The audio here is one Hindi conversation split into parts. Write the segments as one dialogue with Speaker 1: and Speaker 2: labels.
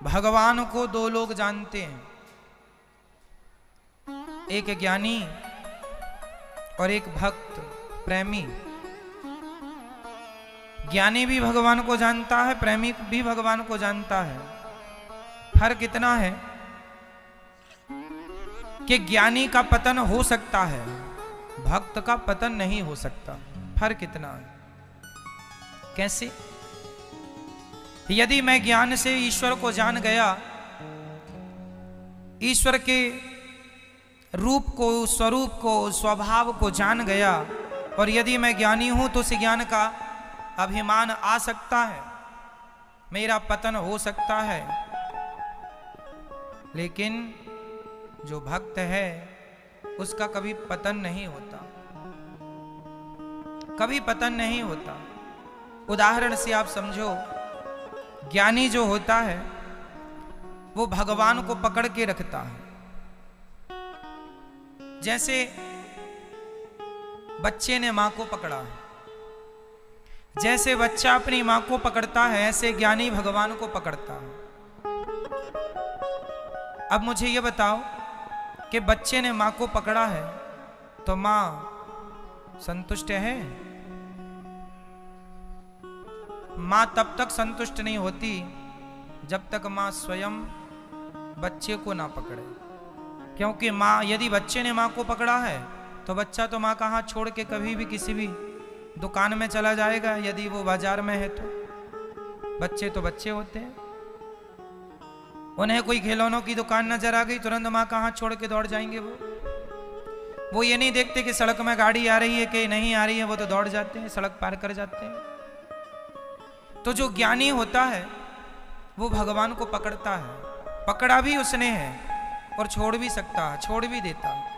Speaker 1: भगवान को दो लोग जानते हैं, एक ज्ञानी और एक भक्त प्रेमी। ज्ञानी भी भगवान को जानता है, प्रेमी भी भगवान को जानता है। फर्क इतना है कि ज्ञानी का पतन हो सकता है, भक्त का पतन नहीं हो सकता। फर्क इतना है। कैसे? यदि मैं ज्ञान से ईश्वर को जान गया, ईश्वर के रूप को, स्वरूप को, स्वभाव को जान गया, और यदि मैं ज्ञानी हूं तो उस ज्ञान का अभिमान आ सकता है, मेरा पतन हो सकता है। लेकिन जो भक्त है उसका कभी पतन नहीं होता, कभी पतन नहीं होता। उदाहरण से आप समझो, ज्ञानी जो होता है वो भगवान को पकड़ के रखता है। जैसे बच्चे ने मां को पकड़ा है, जैसे बच्चा अपनी मां को पकड़ता है, ऐसे ज्ञानी भगवान को पकड़ता है। अब मुझे यह बताओ कि बच्चे ने मां को पकड़ा है तो मां संतुष्ट है? मां तब तक संतुष्ट नहीं होती जब तक मां स्वयं बच्चे को ना पकड़े। क्योंकि मां, यदि बच्चे ने मां को पकड़ा है तो बच्चा तो मां का हाथ छोड़ के कभी भी किसी भी दुकान में चला जाएगा, यदि वो बाजार में है तो। बच्चे तो बच्चे होते हैं, उन्हें कोई खिलौनों की दुकान नजर आ गई, तुरंत मां का हाथ छोड़ के दौड़ जाएंगे। वो ये नहीं देखते कि सड़क में गाड़ी आ रही है कि नहीं आ रही है, वो तो दौड़ जाते हैं, सड़क पार कर जाते हैं। तो जो ज्ञानी होता है वो भगवान को पकड़ता है, पकड़ा भी उसने है और छोड़ भी सकता है, छोड़ भी देता है।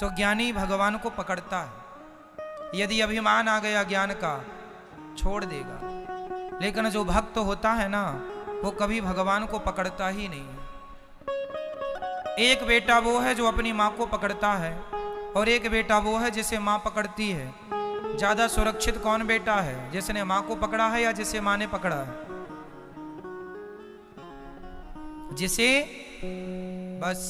Speaker 1: तो ज्ञानी भगवान को पकड़ता है। यदि अभिमान आ गया ज्ञान का, छोड़ देगा। लेकिन जो भक्त होता है ना, वो कभी भगवान को पकड़ता ही नहीं है। एक बेटा वो है जो अपनी मां को पकड़ता है, और एक बेटा वो है जिसे मां पकड़ती है। ज्यादा सुरक्षित कौन बेटा है, जिसने मां को पकड़ा है या जिसे मां ने पकड़ा है? जिसे, बस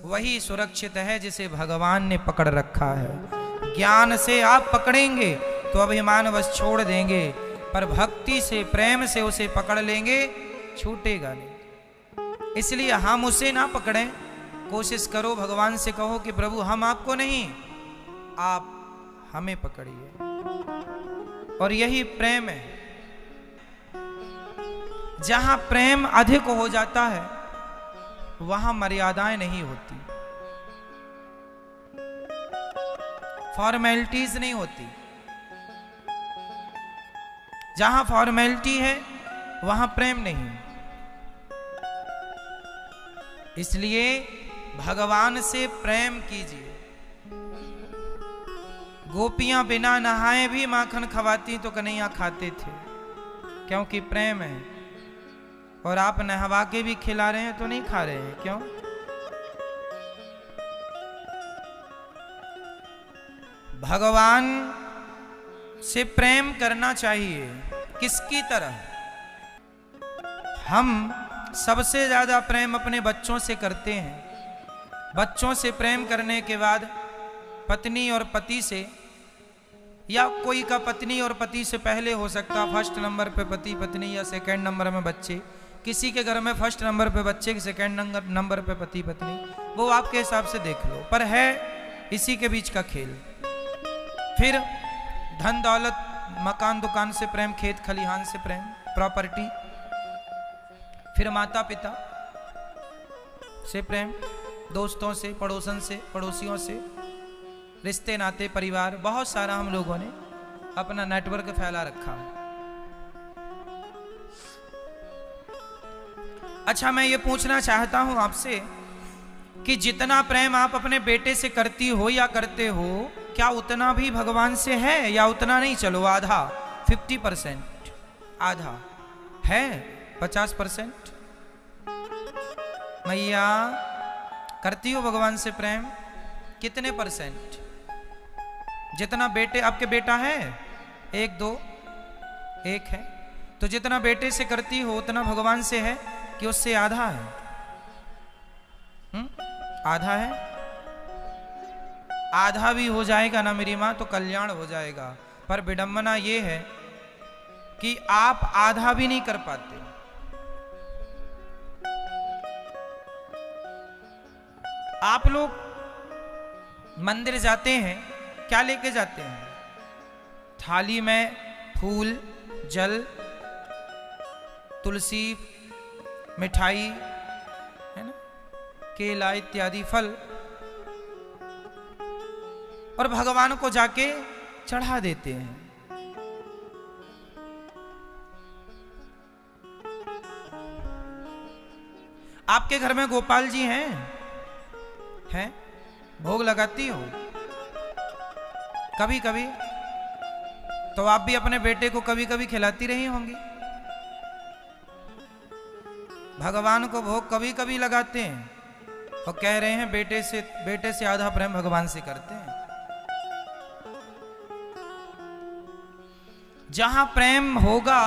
Speaker 1: वही सुरक्षित है जिसे भगवान ने पकड़ रखा है। ज्ञान से आप पकड़ेंगे तो अभिमान बस छोड़ देंगे, पर भक्ति से, प्रेम से उसे पकड़ लेंगे, छूटेगा नहीं। इसलिए हम उसे ना पकड़ें, कोशिश करो, भगवान से कहो कि प्रभु हम आपको नहीं, आप हमें पकड़िए। और यही प्रेम है। जहां प्रेम अधिक हो जाता है वहां मर्यादाएं नहीं होती, फॉर्मेलिटीज नहीं होती। जहां फॉर्मेलिटी है वहां प्रेम नहीं। इसलिए भगवान से प्रेम कीजिए। गोपियां बिना नहाए भी माखन खवाती तो कन्हैया खाते थे, क्योंकि प्रेम है। और आप नहवा के भी खिला रहे हैं तो नहीं खा रहे हैं, क्यों? भगवान से प्रेम करना चाहिए। किसकी तरह? हम सबसे ज्यादा प्रेम अपने बच्चों से करते हैं। बच्चों से प्रेम करने के बाद पत्नी और पति से, या कोई का पत्नी और पति से पहले हो सकता, फर्स्ट नंबर पे पति पत्नी या सेकंड नंबर में बच्चे। किसी के घर में फर्स्ट नंबर पे बच्चे, सेकंड नंबर पे पति पत्नी, वो आपके हिसाब से देख लो, पर है इसी के बीच का खेल। फिर धन दौलत, मकान दुकान से प्रेम, खेत खलिहान से प्रेम, प्रॉपर्टी। फिर माता पिता से प्रेम, दोस्तों से, पड़ोसन से, पड़ोसियों से, रिश्ते नाते, परिवार, बहुत सारा हम लोगों ने अपना नेटवर्क फैला रखा है। अच्छा, मैं ये पूछना चाहता हूं आपसे कि जितना प्रेम आप अपने बेटे से करती हो या करते हो, क्या उतना भी भगवान से है या उतना नहीं? चलो आधा, 50%, आधा है, 50%। मैया करती हो भगवान से प्रेम? कितने %? जितना बेटे, आपके बेटा है 1 2 1 है, तो जितना बेटे से करती हो उतना भगवान से है। कि उससे आधा है? आधा है? आधा भी हो जाएगा ना मेरी माँ तो कल्याण हो जाएगा। पर विडंबना ये है कि आप आधा भी नहीं कर पाते। आप लोग मंदिर जाते हैं, क्या लेके जाते हैं? थाली में फूल, जल, तुलसी, मिठाई, है ना, केला इत्यादि फल, और भगवान को जाके चढ़ा देते हैं। आपके घर में गोपाल जी हैं? भोग लगाती हो कभी कभी? तो आप भी अपने बेटे को कभी कभी खिलाती रही होंगी। भगवान को भोग कभी कभी लगाते हैं और कह रहे हैं बेटे से आधा प्रेम भगवान से करते हैं। जहां प्रेम होगा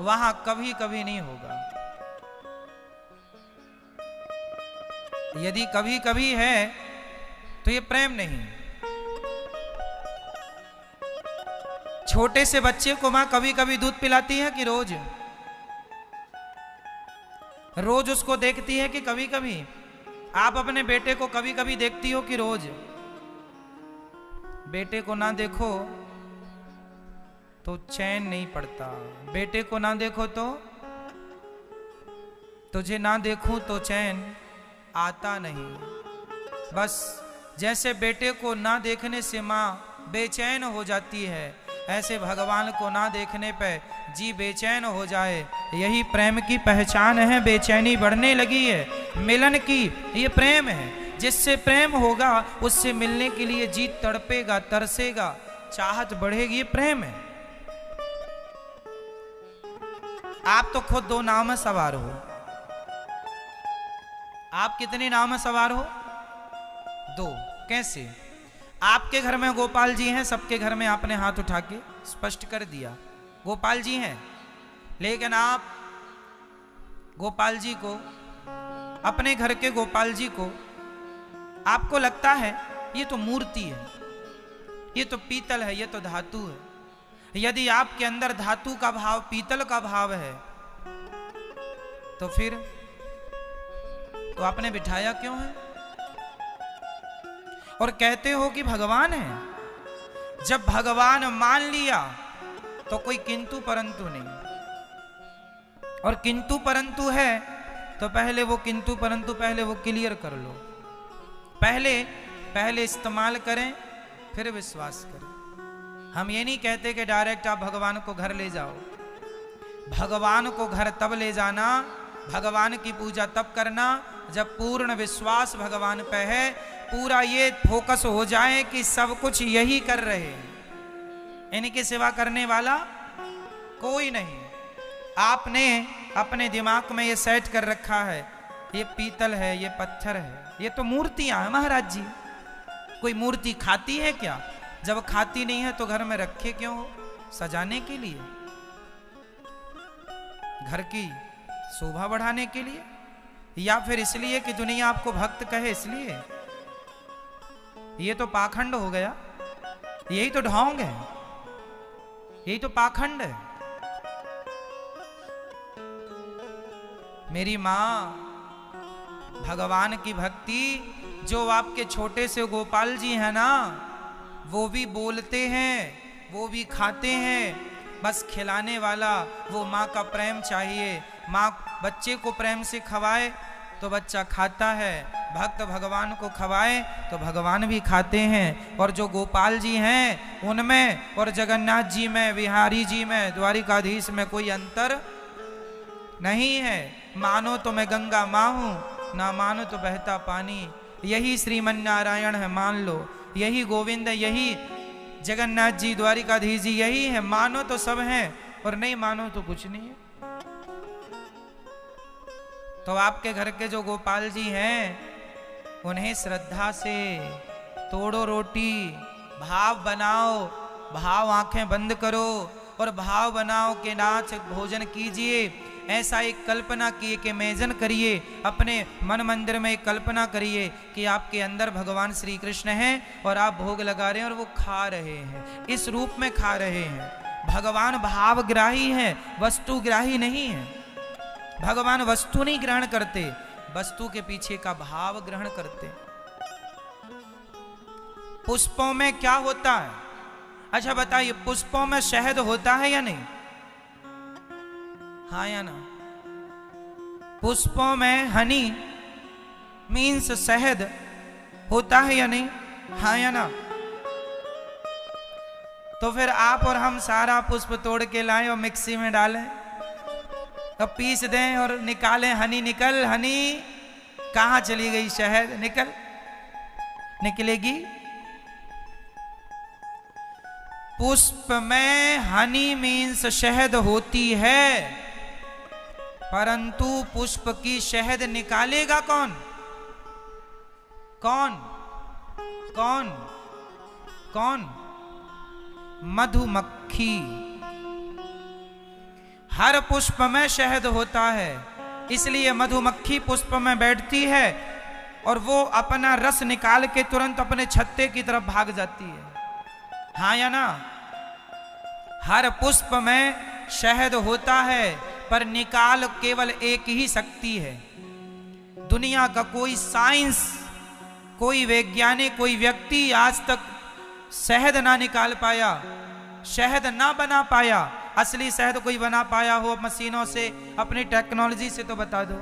Speaker 1: वहां कभी कभी नहीं होगा। यदि कभी कभी है तो ये प्रेम नहीं। छोटे से बच्चे को मां कभी कभी दूध पिलाती है कि रोज? रोज उसको देखती है कि कभी कभी? आप अपने बेटे को कभी कभी देखती हो कि रोज? बेटे को ना देखो तो चैन नहीं पड़ता। बेटे को ना देखो तो तुझे ना देखूं तो चैन आता नहीं। बस जैसे बेटे को ना देखने से माँ बेचैन हो जाती है, ऐसे भगवान को ना देखने पे जी बेचैन हो जाए। यही प्रेम की पहचान है। बेचैनी बढ़ने लगी है मिलन की, ये प्रेम है। जिससे प्रेम होगा उससे मिलने के लिए जी तड़पेगा, तरसेगा, चाहत बढ़ेगी, ये प्रेम है। आप तो खुद 2 नाव में सवार हो। आप कितने नाव में सवार हो? 2। कैसे? आपके घर में गोपाल जी हैं, सबके घर में आपने हाथ उठा के स्पष्ट कर दिया गोपाल जी हैं, लेकिन आप गोपाल जी को, अपने घर के गोपाल जी को, आपको लगता है ये तो मूर्ति है, ये तो पीतल है, ये तो धातु है। यदि आपके अंदर धातु का भाव, पीतल का भाव है तो फिर तो आपने बिठाया क्यों है? और कहते हो कि भगवान है। जब भगवान मान लिया तो कोई किंतु परंतु नहीं। और किंतु परंतु है तो पहले वो किंतु परंतु पहले वो क्लियर कर लो। पहले इस्तेमाल करें फिर विश्वास करें। हम ये नहीं कहते कि डायरेक्ट आप भगवान को घर ले जाओ। भगवान को घर तब ले जाना, भगवान की पूजा तब करना जब पूर्ण विश्वास भगवान पे है, पूरा ये फोकस हो जाए कि सब कुछ यही कर रहे हैं, इनके सिवा करने वाला कोई नहीं। आपने अपने दिमाग में ये सेट कर रखा है, ये पीतल है, ये पत्थर है, ये तो मूर्तियां हैं महाराज जी। कोई मूर्ति खाती है क्या? जब खाती नहीं है तो घर में रखे क्यों हो? सजाने के लिए, घर की शोभा बढ़ाने के लिए, या फिर इसलिए कि दुनिया आपको भक्त कहे इसलिए? ये तो पाखंड हो गया, यही तो ढोंग है, यही तो पाखंड है। मेरी मां, भगवान की भक्ति, जो आपके छोटे से गोपाल जी हैं ना, वो भी बोलते हैं, वो भी खाते हैं, बस खिलाने वाला वो माँ का प्रेम चाहिए। माँ बच्चे को प्रेम से खवाए तो बच्चा खाता है, भक्त भगवान को खवाए तो भगवान भी खाते हैं। और जो गोपाल जी हैं उनमें और जगन्नाथ जी में, बिहारी जी में, द्वारिकाधीश में कोई अंतर नहीं है। मानो तो मैं गंगा माँ हूँ, ना मानो तो बहता पानी। यही श्रीमन नारायण है, मान लो। यही गोविंद, यही जगन्नाथ जी, द्वारिकाधीश जी, यही है। मानो तो सब हैं और नहीं मानो तो कुछ नहीं है। तो आपके घर के जो गोपाल जी हैं उन्हें श्रद्धा से तोड़ो रोटी, भाव बनाओ, भाव आंखें बंद करो और भाव बनाओ के नाथ भोजन कीजिए। ऐसा एक कल्पना किए कि इमेजिन करिए, अपने मन मंदिर में एक कल्पना करिए कि आपके अंदर भगवान श्री कृष्ण हैं और आप भोग लगा रहे हैं और वो खा रहे हैं, इस रूप में खा रहे हैं। भगवान भावग्राही हैं, वस्तुग्राही नहीं है। भगवान वस्तु नहीं ग्रहण करते, वस्तु के पीछे का भाव ग्रहण करते। पुष्पों में क्या होता है? अच्छा बताइए, पुष्पों में शहद होता है या नहीं? हाँ या ना? पुष्पों में हनी मीन्स शहद होता है या नहीं? हाँ या ना? तो फिर आप और हम सारा पुष्प तोड़ के लाएं और मिक्सी में डालें, तो पीस दें और निकालें, हनी निकल, हनी कहां चली गई? शहद निकलेगी। पुष्प में हनी मीन्स शहद होती है, परंतु पुष्प की शहद निकालेगा कौन? कौन कौन कौन? मधुमक्खी। हर पुष्प में शहद होता है, इसलिए मधुमक्खी पुष्प में बैठती है और वो अपना रस निकाल के तुरंत अपने छत्ते की तरफ भाग जाती है। हाँ या ना? हर पुष्प में शहद होता है, पर निकाल केवल एक ही शक्ति है। दुनिया का कोई साइंस, कोई वैज्ञानिक, कोई व्यक्ति आज तक शहद ना निकाल पाया, शहद ना बना पाया। असली शहद कोई बना पाया हो मशीनों से, अपनी टेक्नोलॉजी से, तो बता दो।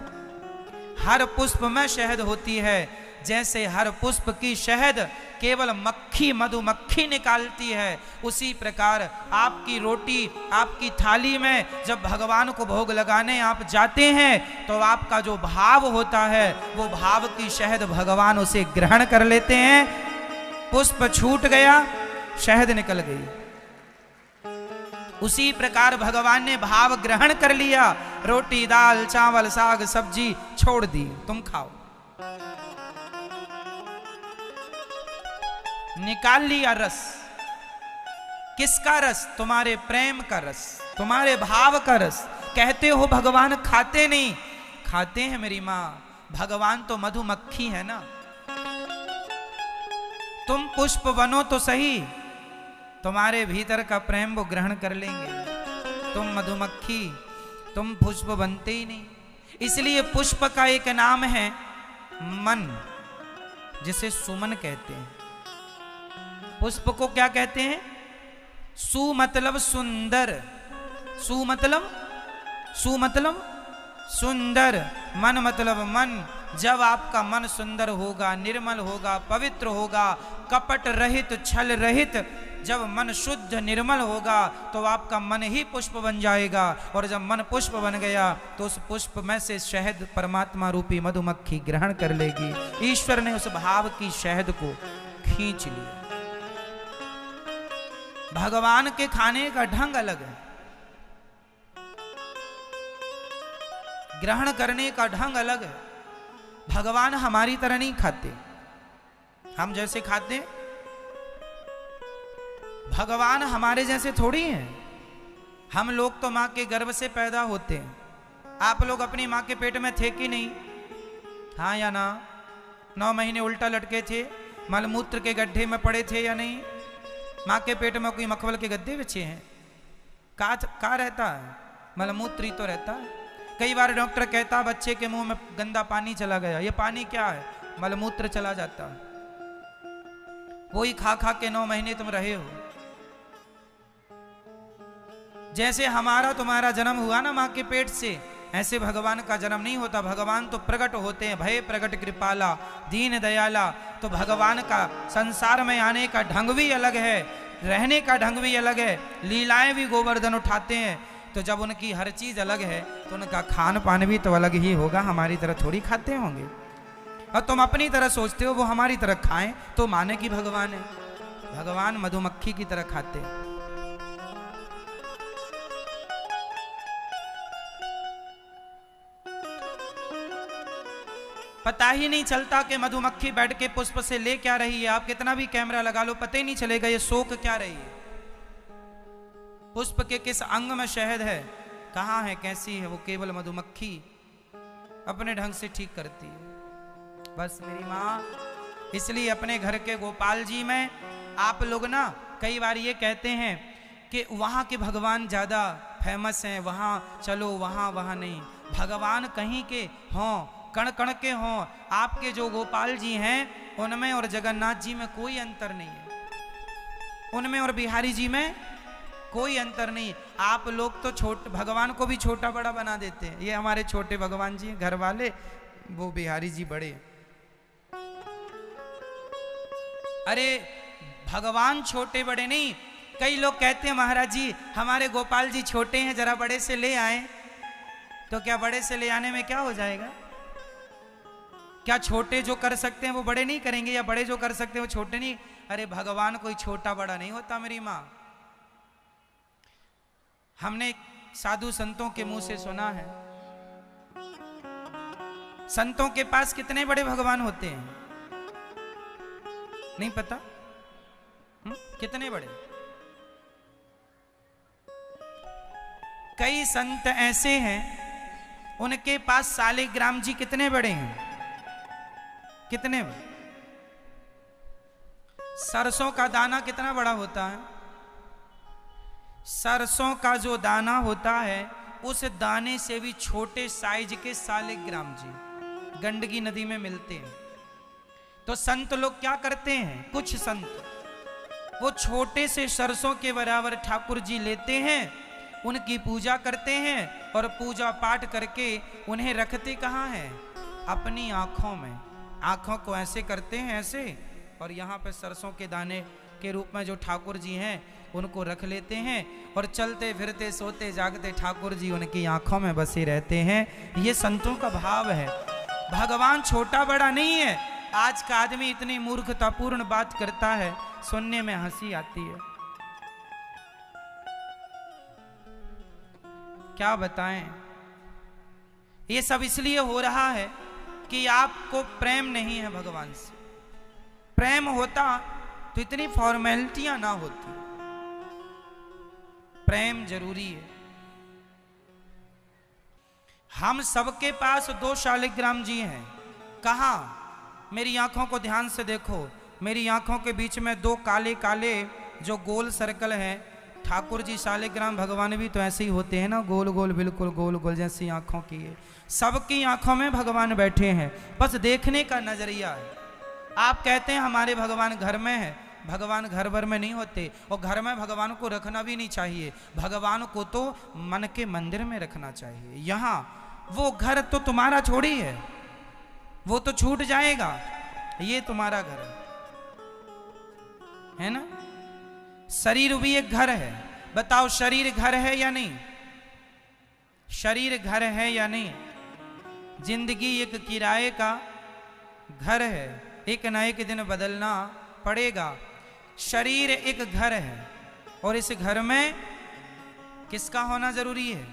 Speaker 1: हर पुष्प में शहद होती है, जैसे हर पुष्प की शहद केवल मक्खी, मधुमक्खी निकालती है, उसी प्रकार आपकी रोटी, आपकी थाली में जब भगवान को भोग लगाने आप जाते हैं, तो आपका जो भाव होता है, वो भाव की शहद भगवान उसे ग्रहण कर लेते हैं। पुष्प छूट गया, शहद निकल गई। उसी प्रकार भगवान ने भाव ग्रहण कर लिया, रोटी, दाल, चावल, साग, सब्जी छोड़ दी, तुम खाओ। निकाल लिया रस। किसका रस? तुम्हारे प्रेम का रस, तुम्हारे भाव का रस। कहते हो भगवान खाते नहीं, खाते हैं मेरी मां। भगवान तो मधुमक्खी है ना। तुम पुष्प बनो तो सही, तुम्हारे भीतर का प्रेम वो ग्रहण कर लेंगे। तुम मधुमक्खी, तुम पुष्प बनते ही नहीं। इसलिए पुष्प का एक नाम है मन, जिसे सुमन कहते हैं। पुष्प को क्या कहते हैं? सु मतलब सुंदर, सु मतलब सुंदर, मन मतलब मन। जब आपका मन सुंदर होगा, निर्मल होगा, पवित्र होगा, कपट रहित, छल रहित, जब मन शुद्ध निर्मल होगा, तो आपका मन ही पुष्प बन जाएगा। और जब मन पुष्प बन गया, तो उस पुष्प में से शहद परमात्मा रूपी मधुमक्खी ग्रहण कर लेगी। ईश्वर ने उस भाव की शहद को खींच लिया। भगवान के खाने का ढंग अलग है, ग्रहण करने का ढंग अलग है। भगवान हमारी तरह नहीं खाते, हम जैसे खाते हैं। भगवान हमारे जैसे थोड़ी हैं। हम लोग तो मां के गर्भ से पैदा होते हैं, आप लोग अपनी मां के पेट में थे कि नहीं? हाँ या ना? 9 महीने उल्टा लटके थे, मलमूत्र के गड्ढे में पड़े थे या नहीं? मां के पेट में कोई मखमल के गद्दे बिछे हैं? का रहता है? मलमूत्र ही तो रहता है। कई बार डॉक्टर कहता बच्चे के मुंह में गंदा पानी चला गया, ये पानी क्या है? मलमूत्र चला जाता है। वही खा खा के 9 महीने तुम रहे हो। जैसे हमारा तुम्हारा जन्म हुआ ना मां के पेट से, ऐसे भगवान का जन्म नहीं होता। भगवान तो प्रकट होते हैं, भय प्रकट कृपाला, दीन दयाला। तो भगवान का संसार में आने का ढंग भी अलग है, रहने का ढंग भी अलग है। लीलाएं भी गोवर्धन उठाते हैं। तो जब उनकी हर चीज अलग है, तो उनका खान पान भी तो अलग ही होगा, हमारी तरह थोड़ी खाते होंगे। और तुम अपनी तरह सोचते हो वो हमारी तरह खाएं तो माने कि भगवान है। भगवान मधुमक्खी की तरह खाते हैं। पता ही नहीं चलता कि मधुमक्खी बैठ के पुष्प से ले क्या रही है। आप कितना भी कैमरा लगा लो, पता ही नहीं चलेगा ये सोख क्या रही है। पुष्प के किस अंग में शहद है, कहाँ है, कैसी है, वो केवल मधुमक्खी अपने ढंग से ठीक करती है। बस मेरी माँ, इसलिए अपने घर के गोपाल जी में आप लोग ना कई बार ये कहते हैं कि वहाँ के भगवान ज़्यादा फेमस हैं, वहाँ चलो, वहाँ नहीं। भगवान कहीं के हों, कण कण के हों, आपके जो गोपाल जी हैं उनमें और जगन्नाथ जी में कोई अंतर नहीं है, उनमें और बिहारी जी में कोई अंतर नहीं। आप लोग तो छोटे भगवान को भी छोटा बड़ा बना देते हैं। ये हमारे छोटे भगवान जी हैं घर वाले, वो बिहारी जी बड़े। अरे भगवान छोटे बड़े नहीं, कई लोग कहते हैं महाराज जी हमारे गोपाल जी छोटे हैं, जरा बड़े से ले आए। तो क्या बड़े से ले आने में क्या हो जाएगा? क्या छोटे जो कर सकते हैं वो बड़े नहीं करेंगे, या बड़े जो कर सकते हैं वो छोटे नहीं? अरे भगवान कोई छोटा बड़ा नहीं होता मेरी माँ। हमने साधु संतों के मुंह से सुना है, संतों के पास कितने बड़े भगवान होते हैं, नहीं पता? कितने बड़े? कई संत ऐसे हैं उनके पास शालिग्राम जी कितने बड़े हैं, कितने बड़े? सरसों का दाना कितना बड़ा होता है? सरसों का जो दाना होता है उस दाने से भी छोटे साइज के शालिग्राम जी गंडकी नदी में मिलते हैं। तो संत लोग क्या करते हैं, कुछ संत वो छोटे से सरसों के बराबर ठाकुर जी लेते हैं, उनकी पूजा करते हैं और पूजा पाठ करके उन्हें रखते कहाँ हैं? अपनी आंखों में। आंखों को ऐसे करते हैं, ऐसे, और यहाँ पे सरसों के दाने के रूप में जो ठाकुर जी हैं उनको रख लेते हैं, और चलते फिरते सोते जागते ठाकुर जी उनकी आंखों में बसे रहते हैं। ये संतों का भाव है। भगवान छोटा बड़ा नहीं है। आज का आदमी इतनी मूर्खतापूर्ण बात करता है, सुनने में हंसी आती है। क्या बताएं? ये सब इसलिए हो रहा है कि आपको प्रेम नहीं है भगवान से। प्रेम होता तो इतनी फॉर्मेलिटियां ना होती। प्रेम जरूरी है। हम सबके पास 2 शालिग्राम जी हैं। कहां? मेरी आंखों को ध्यान से देखो, मेरी आंखों के बीच में 2 काले काले जो गोल सर्कल हैं। ठाकुर जी शालिग्राम भगवान भी तो ऐसे ही होते हैं ना, गोल गोल, बिल्कुल गोल गोल जैसी आंखों की है। सबकी आंखों में भगवान बैठे हैं, बस देखने का नजरिया है। आप कहते हैं हमारे भगवान घर में है, भगवान घर भर में नहीं होते, और घर में भगवान को रखना भी नहीं चाहिए। भगवान को तो मन के मंदिर में रखना चाहिए। यहाँ वो घर तो तुम्हारा छोड़ी है, वो तो छूट जाएगा। ये तुम्हारा घर है ना? शरीर भी एक घर है। बताओ शरीर घर है या नहीं? शरीर घर है या नहीं? जिंदगी एक किराए का घर है, एक ना एक दिन बदलना पड़ेगा। शरीर एक घर है, और इस घर में किसका होना जरूरी है?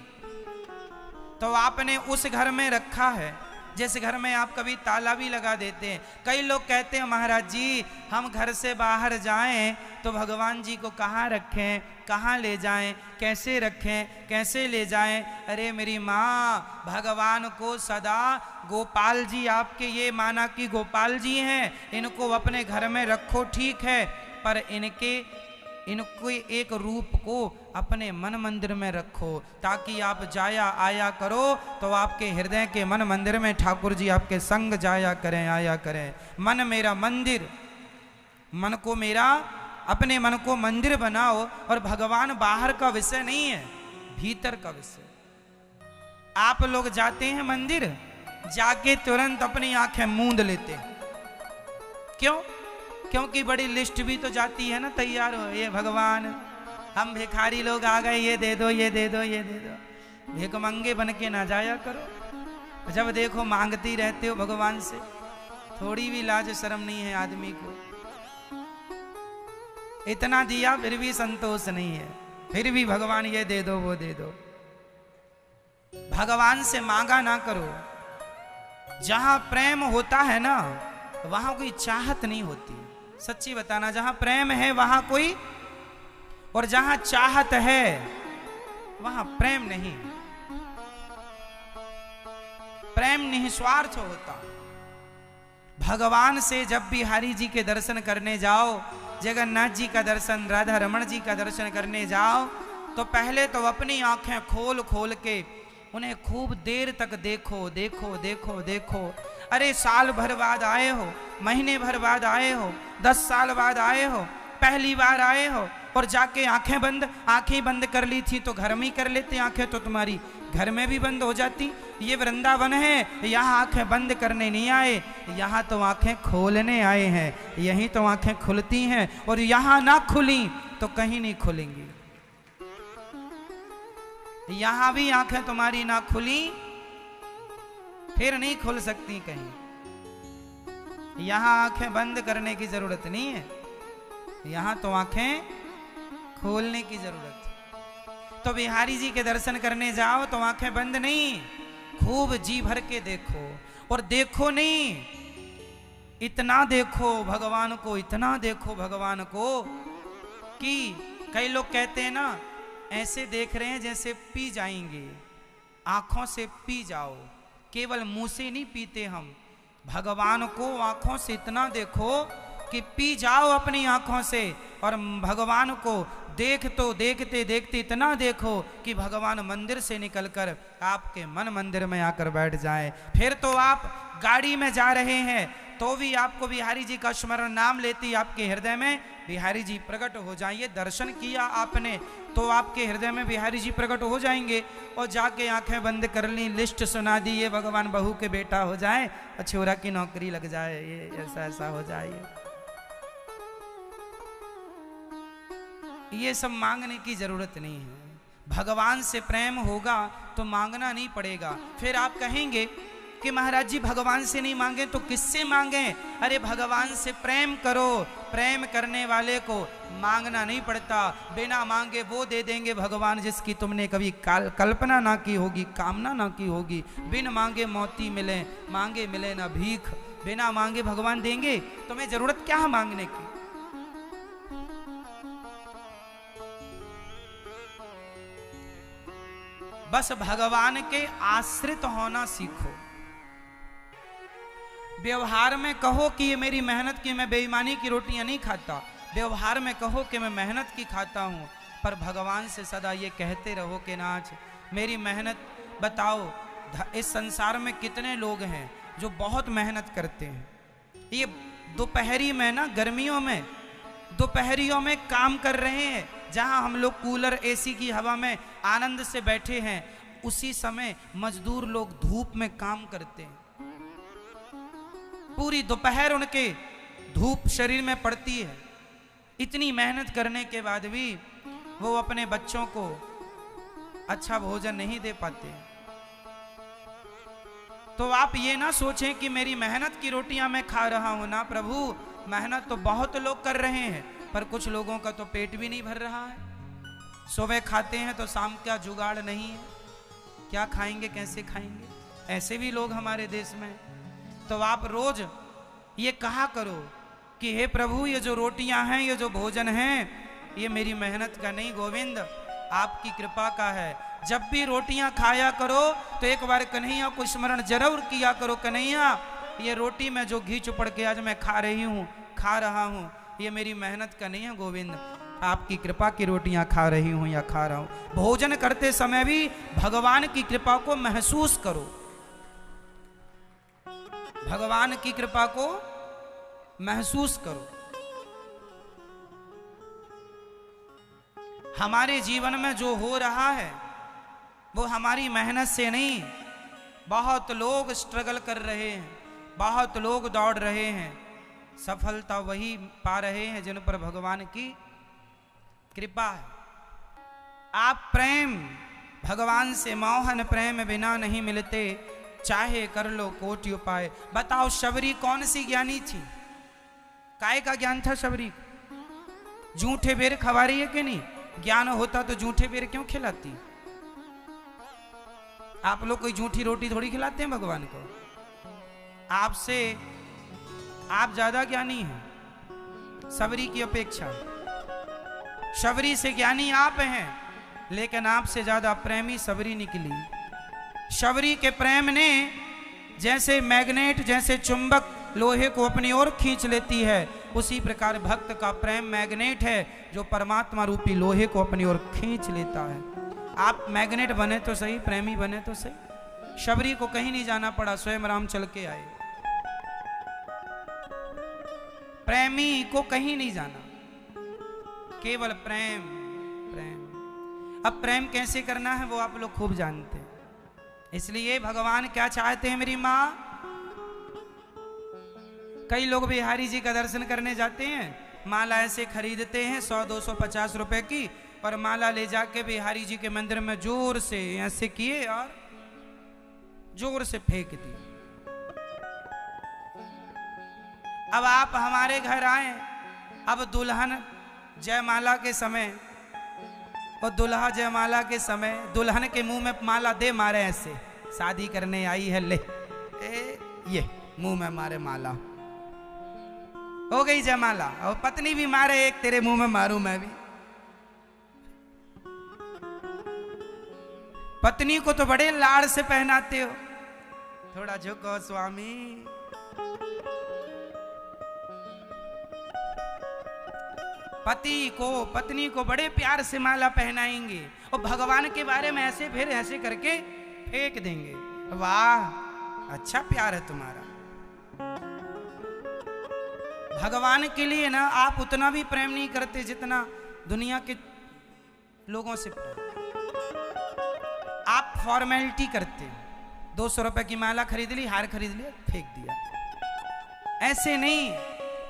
Speaker 1: तो आपने उस घर में रखा है जिस घर में आप कभी ताला भी लगा देते हैं। कई लोग कहते हैं महाराज जी हम घर से बाहर जाएं तो भगवान जी को कहाँ रखें, कहाँ ले जाएं, कैसे रखें, कैसे ले जाएं? अरे मेरी माँ, भगवान को सदा गोपाल जी, आपके ये माना कि गोपाल जी हैं, इनको अपने घर में रखो ठीक है, पर इनको एक रूप को अपने मन मंदिर में रखो, ताकि आप जाया आया करो तो आपके हृदय के मन मंदिर में ठाकुर जी आपके संग जाया करें, आया करें। मन मेरा मंदिर, मन को मेरा, अपने मन को मंदिर बनाओ। और भगवान बाहर का विषय नहीं है, भीतर का विषय। आप लोग जाते हैं मंदिर, जाके तुरंत अपनी आंखें मूंद लेते हैं। क्यों? क्योंकि बड़ी लिस्ट भी तो जाती है ना तैयार हो, ये भगवान हम भिखारी लोग आ गए, ये दे दो, ये दे दो, ये दे दो। भिखमंगे बन के ना जाया करो। जब देखो मांगती रहते हो भगवान से, थोड़ी भी लाज शर्म नहीं है आदमी को। इतना दिया फिर भी संतोष नहीं है, फिर भी भगवान ये दे दो, वो दे दो। भगवान से मांगा ना करो। जहां प्रेम होता है ना वहां कोई चाहत नहीं होती। सच्ची बताना, जहां प्रेम है वहां कोई, और जहां चाहत है वहां प्रेम नहीं। प्रेम निस्वार्थ होता। भगवान से जब बिहारी जी के दर्शन करने जाओ, जगन्नाथ जी का दर्शन, राधा रमण जी का दर्शन करने जाओ, तो पहले तो अपनी आंखें खोल खोल के उन्हें खूब देर तक देखो देखो देखो देखो। अरे साल भर बाद आए हो, महीने भर बाद आए हो, 10 साल बाद आए हो, पहली बार आए हो, और जाके आंखें बंद कर ली थी तो घर में ही कर लेते, आंखें तो तुम्हारी घर में भी बंद हो जाती। ये वृंदावन है, यहाँ आंखें बंद करने नहीं आए, यहाँ तो आंखें खोलने आए हैं। यहीं तो आंखें खुलती हैं, और यहाँ ना खुली तो कहीं नहीं खुलेंगी। यहां भी आंखें तुम्हारी ना खुली फिर नहीं खुल सकती कहीं। यहां आंखें बंद करने की जरूरत नहीं है, यहां तो आंखें खोलने की जरूरत है। तो बिहारी जी के दर्शन करने जाओ तो आंखें बंद नहीं, खूब जी भर के देखो। और देखो नहीं, इतना देखो भगवान को, इतना देखो भगवान को कि कई लोग कहते हैं ना, ऐसे देख रहे हैं जैसे पी जाएंगे। आंखों से पी जाओ, केवल मुंह से नहीं पीते हम। भगवान को आंखों से इतना देखो कि पी जाओ अपनी आंखों से। और भगवान को देखते देखते इतना देखो कि भगवान मंदिर से निकलकर आपके मन मंदिर में आकर बैठ जाए। फिर तो आप गाड़ी में जा रहे हैं तो भी आपको बिहारी जी का स्मरण, नाम लेती आपके हृदय में बिहारी जी प्रकट हो जाएंगे। दर्शन किया आपने तो आपके हृदय में बिहारी जी प्रकट हो जाएंगे। और जाके आंखें बंद कर ली, लिस्ट सुना दी, ये भगवान बहू के बेटा हो जाए और छोरा की नौकरी लग जाए, ये ऐसा ऐसा हो जाए। ये सब मांगने की जरूरत नहीं है। भगवान से प्रेम होगा तो मांगना नहीं पड़ेगा। फिर आप कहेंगे कि महाराज जी भगवान से नहीं मांगे तो किससे मांगे? अरे भगवान से प्रेम करो, प्रेम करने वाले को मांगना नहीं पड़ता। बिना मांगे वो दे देंगे भगवान, जिसकी तुमने कभी कल्पना ना की होगी, कामना ना की होगी। बिन मांगे मोती मिले, मांगे मिले ना भीख। बिना मांगे भगवान देंगे, तुम्हें जरूरत क्या है मांगने की? बस भगवान के आश्रित होना सीखो। व्यवहार में कहो कि ये मेरी मेहनत की, मैं बेईमानी की रोटियां नहीं खाता। व्यवहार में कहो कि मैं मेहनत की खाता हूं, पर भगवान से सदा ये कहते रहो कि नाच मेरी मेहनत बताओ। इस संसार में कितने लोग हैं जो बहुत मेहनत करते हैं। ये दोपहरी में ना, गर्मियों में दोपहरियों में काम कर रहे हैं, जहां हम लोग कूलर एसी की हवा में आनंद से बैठे हैं, उसी समय मजदूर लोग धूप में काम करते हैं। पूरी दोपहर उनके धूप शरीर में पड़ती है। इतनी मेहनत करने के बाद भी वो अपने बच्चों को अच्छा भोजन नहीं दे पाते। तो आप ये ना सोचें कि मेरी मेहनत की रोटियां मैं खा रहा हूं। ना प्रभु, मेहनत तो बहुत लोग कर रहे हैं, पर कुछ लोगों का तो पेट भी नहीं भर रहा है। सुबह खाते हैं तो शाम का जुगाड़ नहीं है, क्या खाएंगे, कैसे खाएंगे? ऐसे भी लोग हमारे देश में। तो आप रोज ये कहा करो कि हे प्रभु, ये जो रोटियां हैं, ये जो भोजन है, ये मेरी मेहनत का नहीं गोविंद, आपकी कृपा का है। जब भी रोटियां खाया करो तो एक बार कन्हैया को स्मरण जरूर किया करो। कन्हैया, ये रोटी में जो घी चुपड़ के आज मैं खा रहा हूं, ये मेरी मेहनत का नहीं है गोविंद, आपकी कृपा की रोटियां खा रही हूं या खा रहा हूं। भोजन करते समय भी भगवान की कृपा को महसूस करो। भगवान की कृपा को महसूस करो। हमारे जीवन में जो हो रहा है वो हमारी मेहनत से नहीं। बहुत लोग स्ट्रगल कर रहे हैं, बहुत लोग दौड़ रहे हैं, सफलता वही पा रहे हैं जिन पर भगवान की कृपा है। आप प्रेम भगवान से, मोहन प्रेम बिना नहीं मिलते, चाहे कर लो कोटि उपाय। बताओ शबरी कौन सी ज्ञानी थी? काय का ज्ञान था शबरी? झूठे बेर खवा रही है कि नहीं? ज्ञान होता तो झूठे बेर क्यों खिलाती? आप लोग कोई झूठी रोटी थोड़ी खिलाते हैं भगवान को। आपसे आप ज्यादा ज्ञानी हैं शबरी की अपेक्षा। शबरी से ज्ञानी आप हैं, लेकिन आपसे ज्यादा प्रेमी शबरी निकली। शबरी के प्रेम ने जैसे मैग्नेट, जैसे चुंबक लोहे को अपनी ओर खींच लेती है, उसी प्रकार भक्त का प्रेम मैग्नेट है जो परमात्मा रूपी लोहे को अपनी ओर खींच लेता है। आप मैग्नेट बने तो सही, प्रेमी बने तो सही। शबरी को कहीं नहीं जाना पड़ा, स्वयं राम चल के आए। प्रेमी को कहीं नहीं जाना, केवल प्रेम प्रेम। अब प्रेम कैसे करना है वो आप लोग खूब जानते हैं। इसलिए भगवान क्या चाहते हैं मेरी माँ? कई लोग बिहारी जी का दर्शन करने जाते हैं, माला ऐसे खरीदते हैं 100-250 रुपए की, और माला ले जाके बिहारी जी के मंदिर में जोर से ऐसे किए और जोर से फेंक दी। अब आप हमारे घर आए, अब दुल्हन जयमाला के समय और दुल्हा जयमाला के समय दुल्हन के मुंह में माला दे मारे, ऐसे शादी करने आई है, ले ये मुंह में मारे माला, हो गई जयमाला। और पत्नी भी मारे, एक तेरे मुंह में मारूं मैं भी। पत्नी को तो बड़े लाड़ से पहनाते हो, थोड़ा झुको स्वामी। पत्नी को बड़े प्यार से माला पहनाएंगे और भगवान के बारे में ऐसे फिर ऐसे करके फेंक देंगे। वाह, अच्छा प्यार है तुम्हारा। भगवान के लिए ना आप उतना भी प्रेम नहीं करते जितना दुनिया के लोगों से प्रेम। आप फॉर्मेलिटी करते, 200 रुपए की माला खरीद ली, हार खरीद लिया, फेंक दिया। ऐसे नहीं।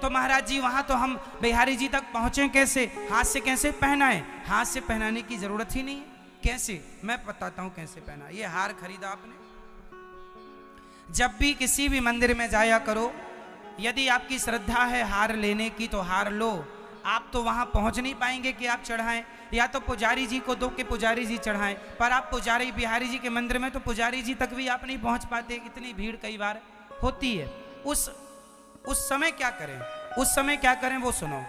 Speaker 1: तो महाराज जी वहां तो हम बिहारी जी तक पहुंचे कैसे? हाथ से कैसे पहनाए? हाथ से पहनाने की जरूरत ही नहीं। कैसे? मैं बताता हूं कैसे पहना। ये हार खरीदा आपने, जब भी किसी भी मंदिर में जाया करो, यदि आपकी श्रद्धा है हार लेने की तो हार लो। आप तो वहां पहुंच नहीं पाएंगे कि आप चढ़ाएं, या तो पुजारी जी को दो कि पुजारी जी चढ़ाएं। पर आप पुजारी बिहारी जी के मंदिर में तो पुजारी जी तक भी आप नहीं पहुंच पाते, इतनी भीड़ कई बार होती है। उस समय क्या करें? उस समय क्या करें वो सुनो,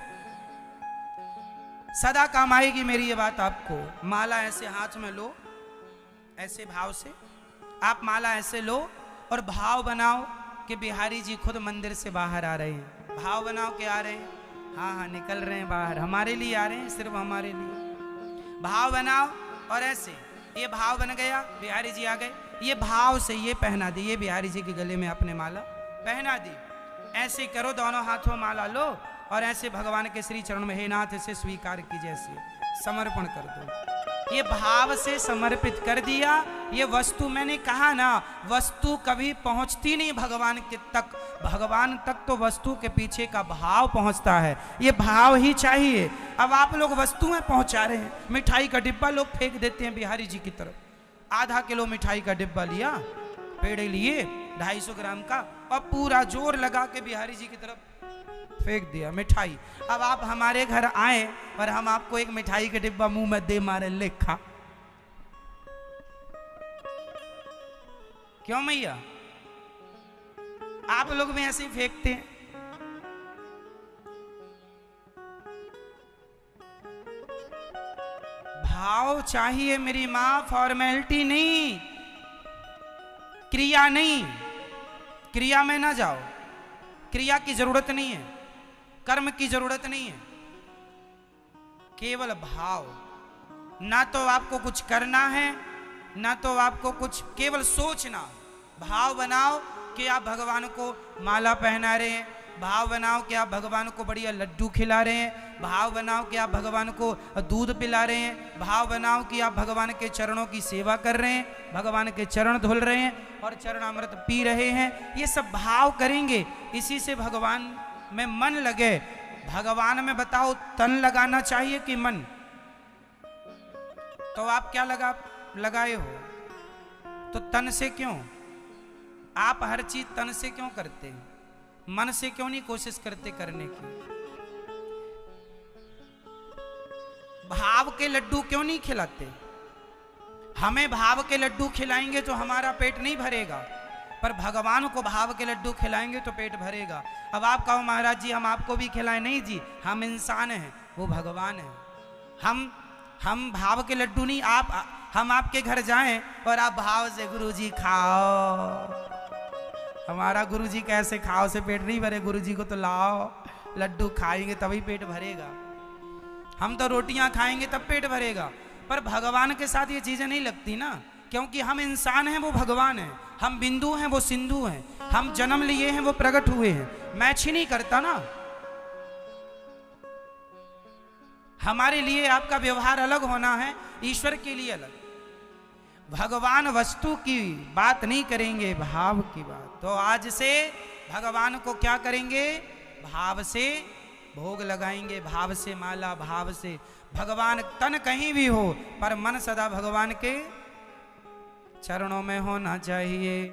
Speaker 1: सदा काम आएगी मेरी ये बात आपको। माला ऐसे हाथ में लो, ऐसे भाव से आप माला ऐसे लो और भाव बनाओ कि बिहारी जी खुद मंदिर से बाहर आ रहे हैं। भाव बनाओ कि आ रहे हैं, हाँ निकल रहे हैं बाहर, हमारे लिए आ रहे हैं, सिर्फ हमारे लिए। भाव बनाओ और ऐसे ये भाव बन गया, बिहारी जी आ गए, ये भाव से ये पहना दी, ये बिहारी जी के गले में आपने माला पहना दी। ऐसे करो, दोनों हाथों माला लो और ऐसे भगवान के श्री चरण में, हे नाथ इसे स्वीकार कीजिए, ऐसे समर्पण कर दो। ये भाव से समर्पित कर दिया। ये वस्तु, मैंने कहा ना, वस्तु कभी पहुंचती नहीं भगवान के तक। भगवान तक तो वस्तु के पीछे का भाव पहुंचता है। ये भाव ही चाहिए। अब आप लोग वस्तुएं पहुंचा रहे हैं। मिठाई का डिब्बा लोग फेंक देते हैं बिहारी जी की तरफ। आधा किलो मिठाई का डिब्बा लिया, पेड़े लिए 250 ग्राम का, और पूरा जोर लगा के बिहारी जी की तरफ फेंक दिया मिठाई। अब आप हमारे घर आए और हम आपको एक मिठाई का डिब्बा मुंह में दे मारे, लेखा क्यों मैया? आप लोग भी ऐसे ही फेंकते हैं। भाव चाहिए मेरी मां, फॉर्मेलिटी नहीं, क्रिया नहीं। क्रिया में ना जाओ, क्रिया की जरूरत नहीं है, कर्म की जरूरत नहीं है, केवल भाव। ना तो आपको कुछ करना है, ना तो आपको कुछ, केवल सोचना। भाव बनाओ कि आप भगवान को माला पहना रहे हैं, भाव बनाओ कि आप भगवान को बढ़िया लड्डू खिला रहे हैं, भाव बनाओ कि आप भगवान को दूध पिला रहे हैं, भाव बनाओ कि आप भगवान के चरणों की सेवा कर रहे हैं, भगवान के चरण धुल रहे हैं और चरणामृत पी रहे हैं। ये सब भाव करेंगे, इसी से भगवान में मन लगे। भगवान में बताओ तन लगाना चाहिए कि मन? तो आप क्या लगाए हो? तो तन से क्यों? आप हर चीज तन से क्यों करते हैं? मन से क्यों नहीं कोशिश करते करने की? भाव के लड्डू क्यों नहीं खिलाते? हमें भाव के लड्डू खिलाएंगे तो हमारा पेट नहीं भरेगा, पर भगवान को भाव के लड्डू खिलाएंगे तो पेट भरेगा। अब आप कहो महाराज जी हम आपको भी खिलाएं। नहीं जी, हम इंसान हैं, वो भगवान है। हम भाव के लड्डू नहीं। हम आपके घर जाएं और आप भाव से गुरुजी खाओ, हमारा गुरुजी कैसे खाओ से पेट नहीं भरे, गुरुजी को तो लाओ लड्डू खाएंगे तभी पेट भरेगा, हम तो रोटियां खाएंगे तब पेट भरेगा। पर भगवान के साथ ये चीजें नहीं लगती ना, क्योंकि हम इंसान हैं वो भगवान हैं, हम बिंदु हैं वो सिंधु हैं, हम जन्म लिए हैं वो प्रकट हुए हैं, मैच ही नहीं करता ना। हमारे लिए आपका व्यवहार अलग होना है, ईश्वर के लिए अलग। भगवान वस्तु की बात नहीं करेंगे, भाव की बात। तो आज से भगवान को क्या करेंगे, भाव से भोग लगाएंगे, भाव से माला, भाव से। भगवान तन कहीं भी हो पर मन सदा भगवान के चरणों में होना चाहिए।